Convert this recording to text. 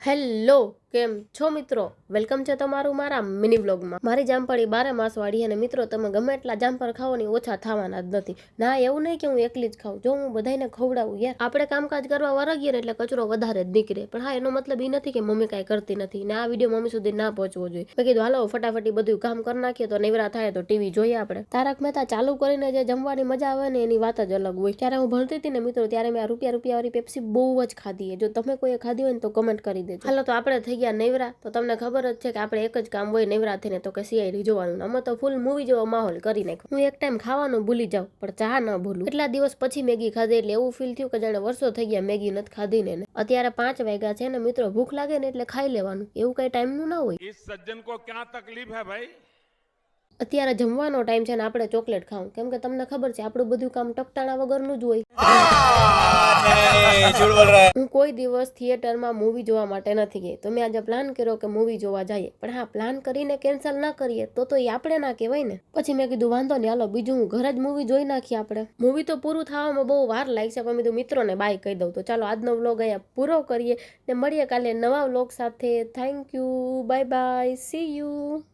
Hello, કેમ છો મિત્રો? વેલકમ છે તમારું મારા મિની વ્લોગમાં. મારી જામફળી 12 માસ વાળી અને મિત્રો તમે ગમે એટલા જામફળ ખાવો ને ઓછા થવાના જ નથી. ના એવું નહીં કે હું એકલી જ ખાઉં, જો હું બધાને ખવડાવું યાર. આપણે કામકાજ કરવા વરગીએ એટલે કચરો વધારે જ નીકળે, પણ હા એનો મતલબ એ નથી કે મમ્મી કાંઈ કરતી નથી ને આ વિડીયો મમ્મી સુધી ના પહોંચવો જોઈએ. મેં કીધું હાલો ફટાફટી બધું કામ કરી નાખીએ તો નવરા થાય તો ટીવી જોઈએ આપણે. તારક મહેતા ચાલુ કરીને જે જમવાની મજા આવે ને એની વાત જ અલગ હોય. ત્યારે હું ભણતી હતી ને મિત્રો ત્યારે મેં આ રૂપિયા વાળી પેપ્સી બહુ જ ખાધી. જો તમે કોઈએ ખાધી હોય ને તો કમેન્ટ કરી દેજો. હાલો તો આપણે થઈ ગયા નવરા. તો તમને ખબર જ છે કે આપણે એક જ કામ હોય નવરા થઈને તો કે સીઆઈડી જોવાનું. અમે તો ફૂલ મૂવી જેવો માહોલ કરી નાખ્યો. હું એક ટાઈમ ખાવાનું ભૂલી જાઉં પણ ચા ન ભૂલું. કેટલા દિવસ પછી મેગી ખાધી એટલે એવું ફીલ થયું કે જાણે વર્ષો થઈ ગયા મેગી નથી ખાધી ને. અત્યારે 5 વાગ્યા છે ને મિત્રો, ભૂખ લાગે ને એટલે ખાઈ લેવાનું, એવું કઈ ટાઈમ નું ના હોય. इस सज्जन को क्या तकलीफ है भाई? અત્યારે જમવાનો ટાઈમ છે ને આપણે ચોકલેટ ખાવું, કેમ કે તમને ખબર છે આપણું બધું કામ ટકટાણા વગરનું જ હોય. હું કોઈ દિવસ થિયેટરમાં મૂવી જોવા માટે નથી ગઈ, તો મેં આજે પ્લાન કર્યો કે મૂવી જોવા જઈએ. પણ હા, પ્લાન કરીને કેન્સલ ના કરીએ તો એ આપણે ના કહેવાય ને. પછી મેં કીધું વાંધો નહીં, હાલો બીજું હું ઘરે જ મૂવી જોઈ નાખીએ આપણે. મૂવી તો પૂરું થવામાં બહુ વાર લાગશે, પણ મેં મિત્રોને બાય કહી દઉં. તો ચાલો આજનો વ્લોગ અહીંયા પૂરો કરીએ ને મળીએ કાલે નવા વ્લોગ સાથે. Thank you, bye bye, C you.